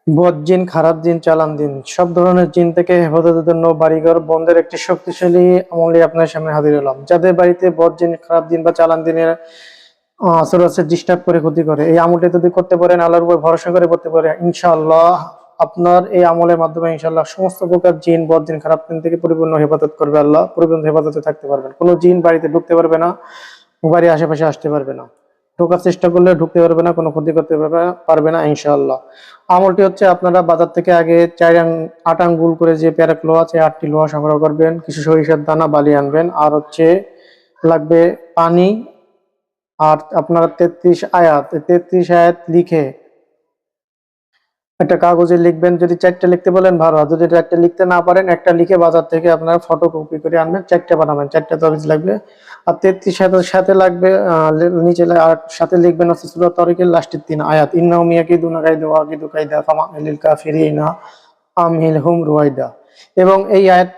বদ জিন, খারাপ জিন, চালান জিন, সব ধরনের জিন থেকে হেফাজতের জন্য বাড়িঘর বন্ধের একটি শক্তিশালী আমলে আপনার সামনে হাজির হলাম। যাদের বাড়িতে বদ জিন, খারাপ জিন বা চালান জিনের আসর আছে, ডিস্টার্ব করে, ক্ষতি করে, এই আমলটি যদি করতে পারেন, আল্লাহর উপর ভরসা করে করতে পারেন, ইনশাআল্লাহ আপনার এই আমলের মাধ্যমে ইনশাআল্লাহ সমস্ত প্রকার জিন, বদ জিন, খারাপ জিন থেকে পরিপূর্ণ হেফাজত করবে আল্লাহ। পরিপূর্ণ হেফাজতে থাকতে পারবেন। কোনো জিন বাড়িতে ঢুকতে পারবে না, বাড়ির আশেপাশে আসতে পারবে না। ঢোকার চেষ্টা করলে ঢুকতে পারবে না, কোনো ক্ষতি করতে পারবে না ইনশাআল্লাহ। আমলটি হচ্ছে, আপনারা বাজার থেকে আগে 8 আঙ্গুল করে যে প্যারাক লোহা আছে, 8টি লোহা সংগ্রহ করবেন, কিছু সরিষার দানা, বালি আনবেন, আর হচ্ছে লাগবে পানি, আর আপনারা 33 আয়াত, 33 আয়াত লিখে একটা কাগজে লিখবেন। যদি 4টা লিখতে বলেন ভালো, আর যদি 4টা লিখতে না পারেন, একটা লিখে বাজার থেকে আপনারা ফটোকপি করে আনবেন, 4টা বানাবেন, 4টা তাবিজ লাগবে। আর 33 সাথে লাগবে নিচে আর সাথে লিখবেন হচ্ছে সূরা তারিকের লাস্টের 3 আয়াত, ইন্নাহুম ইয়াকিদুনা কাইদা ওয়া আকিদু কাইদা ফামাহিলিল কাফিরিনা আমহিলহুম রুয়াইদা। এবং এই আয়াত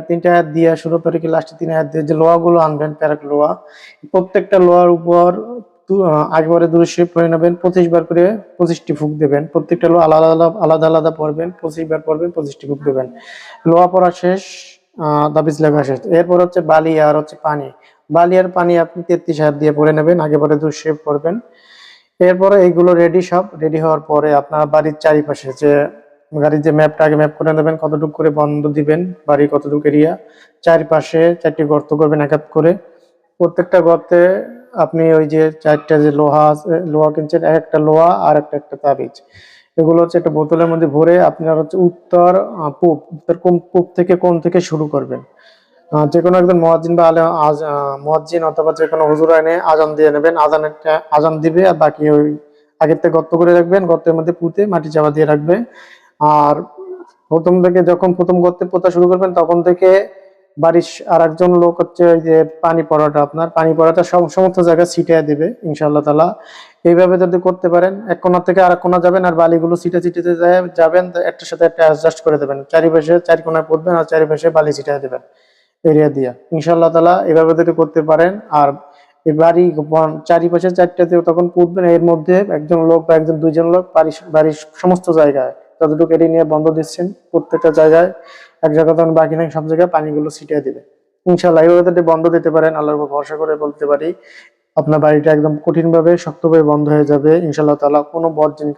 তিনটে আয়াত দিয়ে, সূরা তারিকের লাস্টের 3 আয়াত দিয়ে যে লোহাগুলো আনবেন, প্যারাক লোহা, প্রত্যেকটা লোহার উপর একবারে দুরূদ শরীফ পড়ে নেবেন, 25 বার করে 25টি ফুঁক দেবেন। প্রত্যেকটা লোহা আলাদা আলাদা আলাদা পড়বেন, 25 বার পড়বেন, 25টি ফুঁক দেবেন। লোহা পড়া শেষ, তাবিজ লেখা শেষ। এরপর হচ্ছে বালি আর হচ্ছে পানি। বালি আর পানি আপনি 33 হাত দিয়ে পড়ে নেবেন, আগে পরে দুরূদ শরীফ পড়বেন। এরপরে এইগুলো রেডি হওয়ার পরে আপনার বাড়ির চারিপাশে যে গাড়ির যে ম্যাপটা, আগে ম্যাপ করে নেবেন, কতটুকু করে বন্ধ দিবেন, বাড়ি কতটুকু এরিয়া, চারপাশে 4টি গর্ত করবেন এক এক করে। প্রত্যেকটা গর্তে আপনি ওই যে 4টা যে লোহা কিনছেন, এক একটা লোহা আর একটা তাবিজ, এগুলো হচ্ছে একটা বোতলের মধ্যে ভরে আপনার হচ্ছে উত্তর পূব থেকে কোণ থেকে শুরু করবেন। যে কোনো একজন মুয়াজ্জিন বা মুয়াজ্জিন অথবা যে কোনো হুজুর এনে আজান দিয়ে নেবেন, আজান দিবে, আর বাকি ওই আগের থেকে গর্ত করে রাখবেন, গর্তের মধ্যে পুঁতে মাটি চাপা দিয়ে রাখবে। আর প্রথম গর্তে পোতা শুরু করবেন, তখন থেকে বাড়ির আর একজন লোক হচ্ছে ওই যে পানি পড়াটা সমস্ত জায়গায় ছিটিয়ে দিবে ইনশাআল্লাহ তাআলা। এইভাবে যদি করতে পারেন, এক কোণা থেকে আরেক কোণা যাবেন, আর বালিগুলো ছিটিয়ে যাবেন, একটার সাথে একটা অ্যাডজাস্ট করে দেবেন, চারিপাশে 4 কোণায় পড়বেন, আর চারিপাশে বালি ছিটিয়ে দেবেন এরিয়া দিয়া ইনশাআল্লাহ তাআলা। এভাবে যদি করতে পারেন, আর এই চারিপাশে 4টাতে তখন পুঁতবেন, এর মধ্যে একজন লোক বা দুইজন লোক বাড়ির সমস্ত জায়গায় যতটুকু এরিয়া নিয়ে বন্ধ দিচ্ছেন, প্রত্যেকটা জায়গায়, এক জায়গা তখন বাকি নাই, সব জায়গায় পানিগুলো ছিটিয়ে দিবে ইনশাআল্লাহ। এইভাবে যদি বন্ধ দিতে পারেন, আল্লাহর উপর ভরসা করে বলতে পারি আপনার বাড়িটা একদম কঠিনভাবে শক্তভাবে বন্ধ হয়ে যাবে ইনশাআল্লাহ তাআলা। কোনো বদ জিন,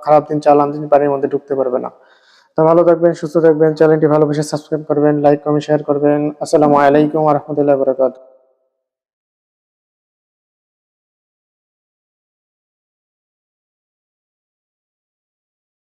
খারাপ জিন, চালান জিন বাড়ির মধ্যে ঢুকতে পারবে না। তো ভালো থাকবেন, সুস্থ থাকবেন, চ্যানেলটি ভালোবেসে সাবস্ক্রাইব করবেন, লাইক কমেন্ট শেয়ার করবেন। আসসালামু আলাইকুম ওয়া রাহমাতুল্লাহি ওয়া বারাকাতুহু।